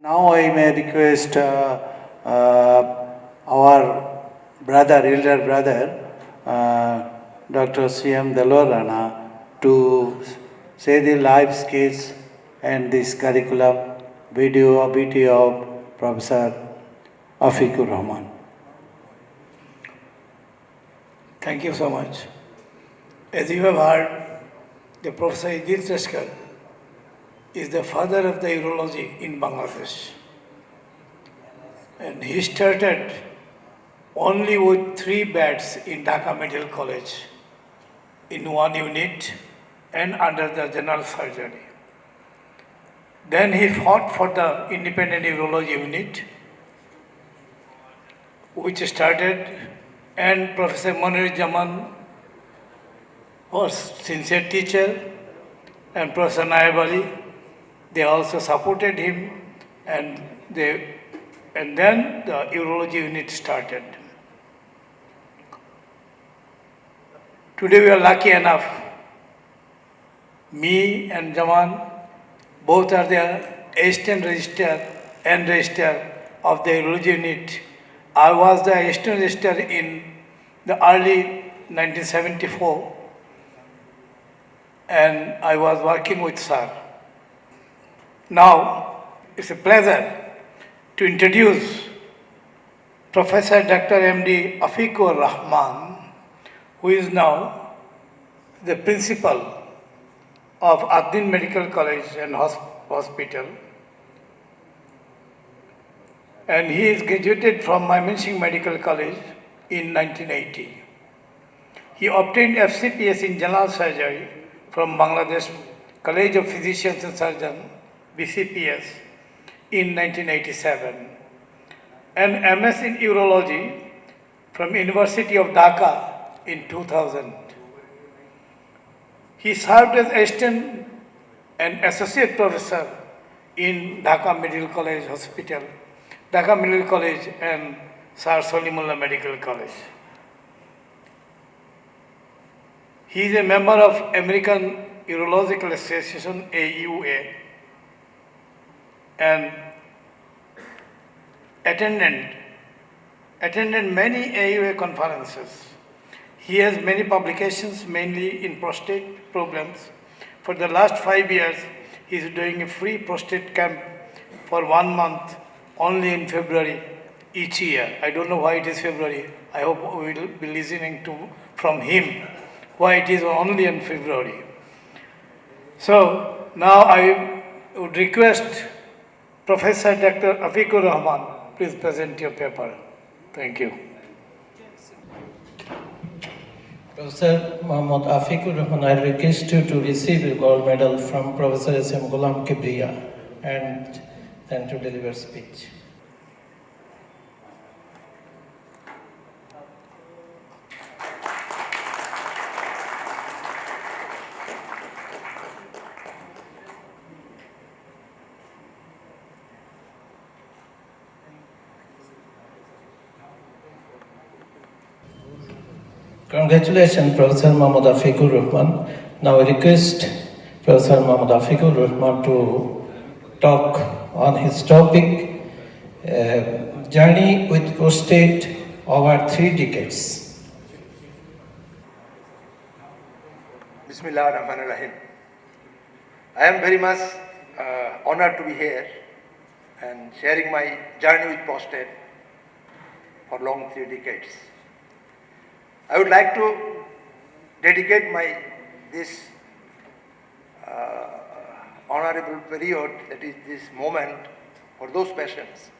Now I may request our brother, elder brother, Dr. C.M. Rana, to say the live sketch and this curriculum video of Professor Afiquor Rahman. Thank you so much. As you have heard, the Professor Idrish is the father of the urology in Bangladesh. And he started only with 3 beds in Dhaka Medical College in one unit and under the general surgery. Then he fought for the independent urology unit, which started, and Professor Munir Jaman was sincere teacher, and Professor Naib Ali, they also supported him, and then the urology unit started. Today we are lucky enough, me and Jaman, both are the assistant registrar of the urology unit. I was the assistant registrar in the early 1974, and I was working with sir. Now, it's a pleasure to introduce Professor Dr. M.D. Afiquor Rahman, who is now the principal of Ad-Din Medical College and Hospital. And he is graduated from Mymensingh Medical College in 1980. He obtained FCPS in General Surgery from Bangladesh College of Physicians and Surgeons, BCPS, in 1987, and MS in Urology from University of Dhaka in 2000. He served as assistant and associate professor in Dhaka Medical College Hospital, Dhaka Medical College and Sir Salimullah Medical College. He is a member of American Urological Association, AUA, and attended many AUA conferences. He has many publications, mainly in prostate problems. For the last 5 years, he is doing a free prostate camp for 1 month, only in February each year. I don't know why it is February. I hope we will be listening from him why it is only in February. So now I would request Professor Dr. Afiquor Rahman, please present your paper. Thank you. Professor Muhammad Afiquor Rahman, I request you to receive a gold medal from Professor S.M. Ghulam Kibriya and then to deliver speech. Congratulations, Professor Muhammad Afiquor Rahman. Now I request Professor Muhammad Afiquor Rahman to talk on his topic, Journey with Prostate over 3 decades. Bismillah ar-Rahman ar-Rahim. I am very much honored to be here and sharing my journey with prostate for long 3 decades. I would like to dedicate this honorable period, that is this moment, for those patients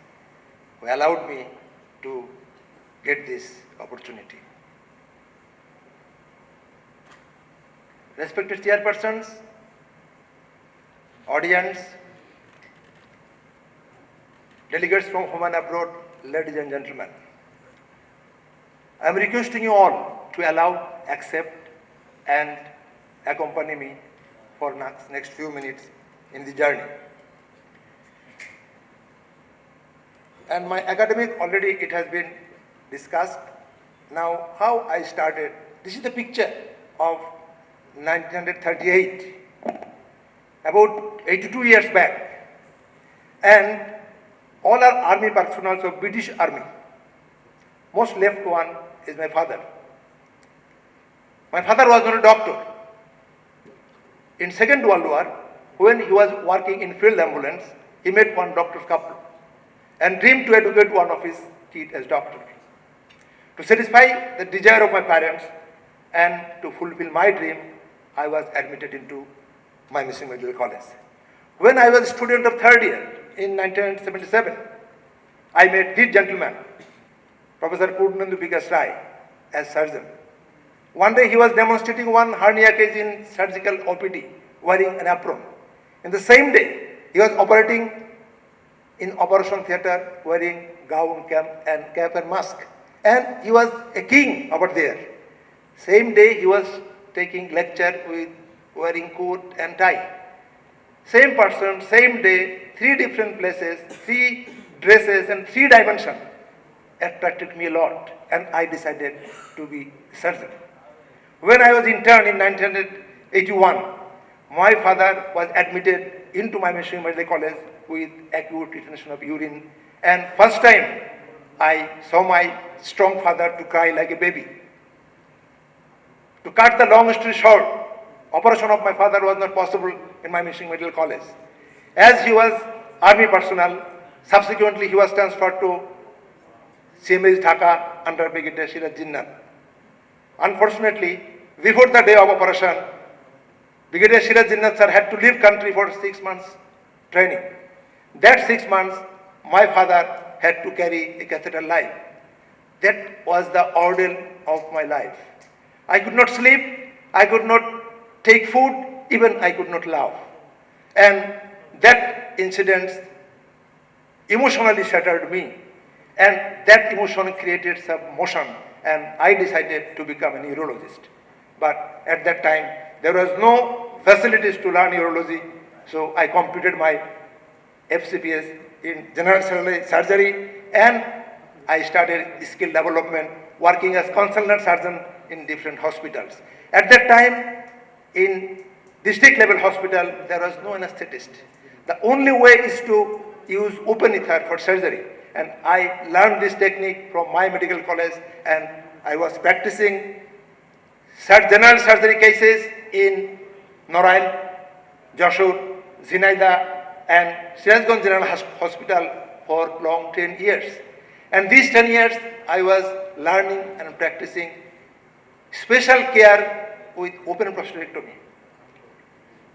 who allowed me to get this opportunity. Respected chairpersons, audience, delegates from home and abroad, ladies and gentlemen, I am requesting you all to allow, accept and accompany me for next few minutes in the journey. And my academic, already it has been discussed. Now, how I started, this is the picture of 1938, about 82 years back. And All are army personnel of British Army. Most left one is my father. My father was not a doctor. In Second World War, when he was working in field ambulance, he met one doctor's couple and dreamed to educate one of his kids as doctor. To satisfy the desire of my parents and to fulfill my dream, I was admitted into my Mission Medical College. When I was a student of third year in 1977, I met this gentleman, Professor Purnandu Vikas Rai, as surgeon. One day he was demonstrating one hernia case in surgical OPD wearing an apron. In the same day, he was operating in operation theatre wearing gown, cap and mask. And he was a king over there. Same day he was taking lecture with wearing coat and tie. Same person, same day, 3 different places, 3 dresses and 3 dimensions attracted me a lot, and I decided to be a surgeon. When I was interned in 1981, my father was admitted into my Mission Medical College with acute retention of urine, and first time I saw my strong father to cry like a baby. To cut the long story short, operation of my father was not possible in my Mission Medical College. As he was army personnel, subsequently he was transferred to CMH Dhaka under Brigadier Siraj Jinnah. Unfortunately, before the day of operation, Brigadier Siraj Jinnah sir had to leave country for 6 months training. That 6 months, my father had to carry a catheter life. That was the ordeal of my life. I could not sleep, I could not take food, even I could not laugh. And that incident emotionally shattered me. And that emotion created some motion, and I decided to become a neurologist. But at that time, there was no facilities to learn neurology, so I completed my FCPS in general surgery, and I started skill development, working as consultant surgeon in different hospitals. At that time, in district level hospital, there was no anesthetist. The only way is to use open ether for surgery. And I learned this technique from my medical college, and I was practicing general surgery cases in Norail, Joshua, Zinaida, and Sirajganj General Hospital for long 10 years. And these 10 years, I was learning and practicing special care with open prostatectomy.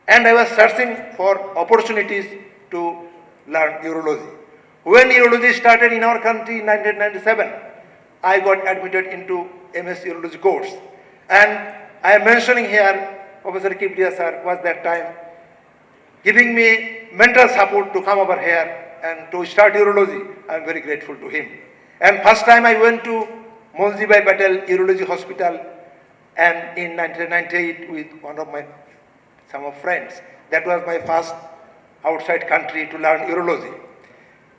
And I was searching for opportunities to learn urology. When urology started in our country in 1997, I got admitted into MS Urology course. And I am mentioning here, Professor Kibriya sir was that time giving me mental support to come over here and to start urology. I am very grateful to him. And first time I went to Moljibai Patel Urology Hospital, and in 1998 with one of my some of friends. That was my first outside country to learn urology.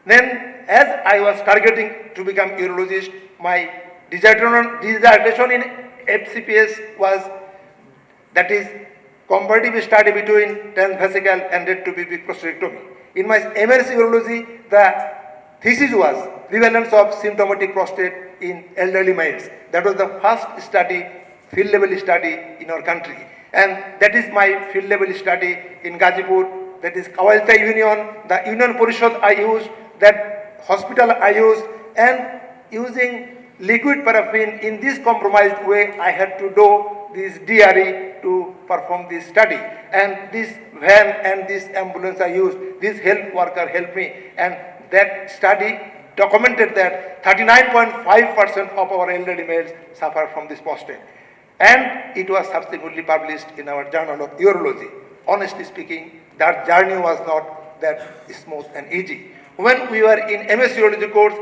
Then, as I was targeting to become urologist, my dissertation in FCPS was, that is, comparative study between transvesical and retropubic prostatectomy. In my MSc urology, the thesis was prevalence of symptomatic prostate in elderly males. That was the first study, field level study in our country. And that is my field level study in Gazipur, that is Kawalta Union, the Union Parishad I used, that hospital I used, and using liquid paraffin in this compromised way, I had to do this DRE to perform this study. And this van and this ambulance I used, this health worker helped me. And that study documented that 39.5% of our elderly males suffer from this prostate. And it was subsequently published in our Journal of Urology. Honestly speaking, that journey was not that smooth and easy. When we were in MS Urology course,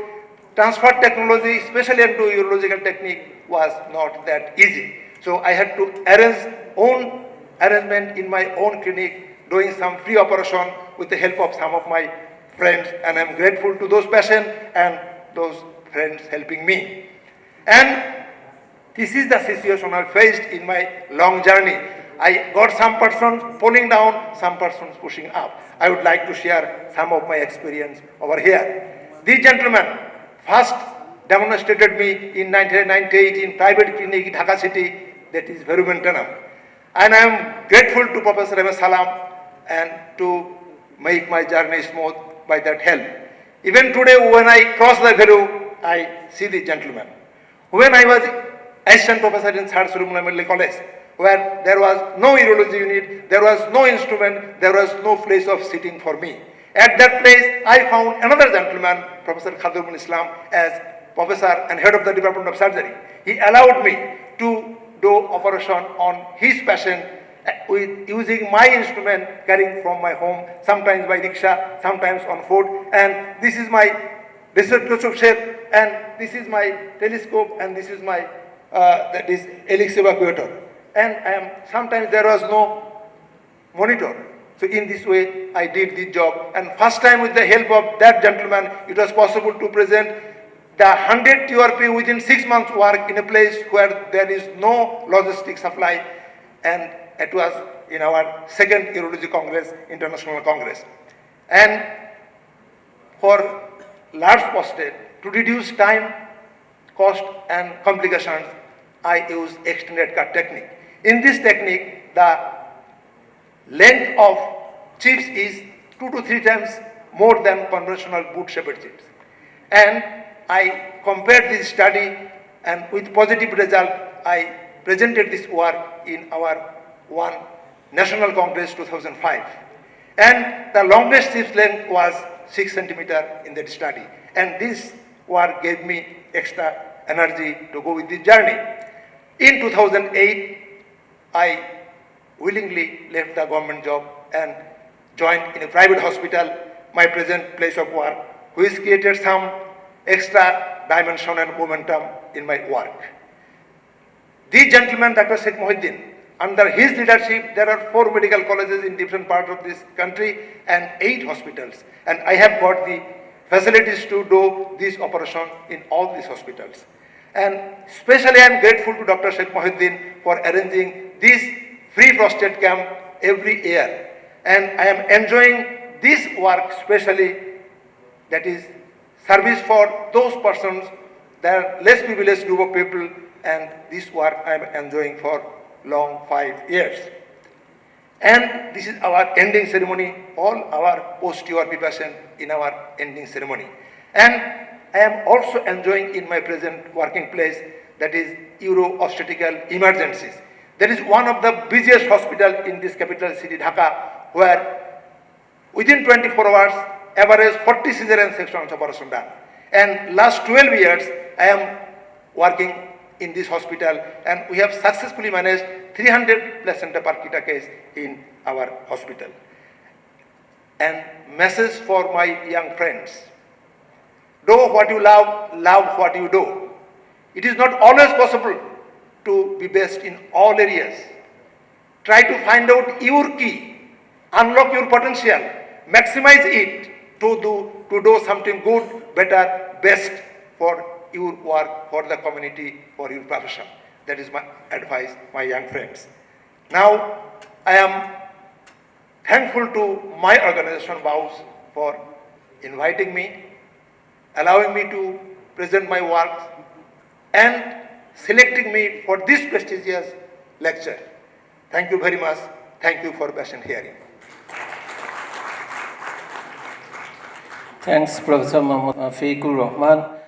transfer technology, especially into urological technique, was not that easy. So I had to arrange own arrangement in my own clinic, doing some free operation with the help of some of my friends, and I'm grateful to those patients and those friends helping me. And this is the situation I faced in my long journey. I got some persons pulling down, some persons pushing up. I would like to share some of my experience over here. These gentlemen first demonstrated me in 1998 in private clinic in Dhaka city, that is Verumentanam. And I am grateful to Professor M. Salam and to make my journey smooth by that help. Even today when I cross the Veru, I see the gentleman. When I was assistant professor in Third Surumula Medical College, where there was no urology unit, there was no instrument, there was no place of sitting for me. At that place, I found another gentleman, Professor Khadrul Islam, as professor and head of the Department of Surgery. He allowed me to do operation on his patient with using my instrument carrying from my home, sometimes by rickshaw, sometimes on foot. And this is my research shape, and this is my telescope, and this is my that is helix evacuator. And sometimes there was no monitor. So in this way, I did the job. And first time with the help of that gentleman, it was possible to present the 100 TRP within 6 months work in a place where there is no logistic supply. And it was in our second Urology Congress, International Congress. And for large prostate, to reduce time, cost and complications, I use extended cut technique. In this technique, the length of chips is 2 to 3 times more than conventional boot-shaped chips. And I compared this study, and with positive result, I presented this work in our one National Congress 2005. And the longest chip's length was 6 centimeters in that study. And this work gave me extra energy to go with this journey. In 2008, I willingly left the government job and joined in a private hospital, my present place of work, which created some extra dimension and momentum in my work. The gentleman, Dr. Sheikh Mohiddin, under his leadership, there are 4 medical colleges in different parts of this country and 8 hospitals. And I have got the facilities to do this operation in all these hospitals. And especially I am grateful to Dr. Sheikh Mohiddin for arranging this free prostate camp every year. And I am enjoying this work especially, that is service for those persons, that are less privileged group of people, and this work I am enjoying for long 5 years. And this is our ending ceremony, all our post-URP patients in our ending ceremony. And I am also enjoying in my present working place, that is Uro-Obstetrical Emergencies. That is one of the busiest hospitals in this capital city, Dhaka, where within 24 hours, average 40 cesarean sections operation done. And last 12 years, I am working in this hospital, and we have successfully managed 300 placenta percutta case in our hospital. And message for my young friends: do what you love, love what you do. It is not always possible to be best in all areas. Try to find out your key, unlock your potential, maximize it to do something good, better, best for your work, for the community, for your profession. That is my advice, my young friends. Now, I am thankful to my organization, BAUS, for inviting me, allowing me to present my work, and selecting me for this prestigious lecture. Thank you very much. Thank you for patient hearing. Thanks, Professor Afiquor Rahman.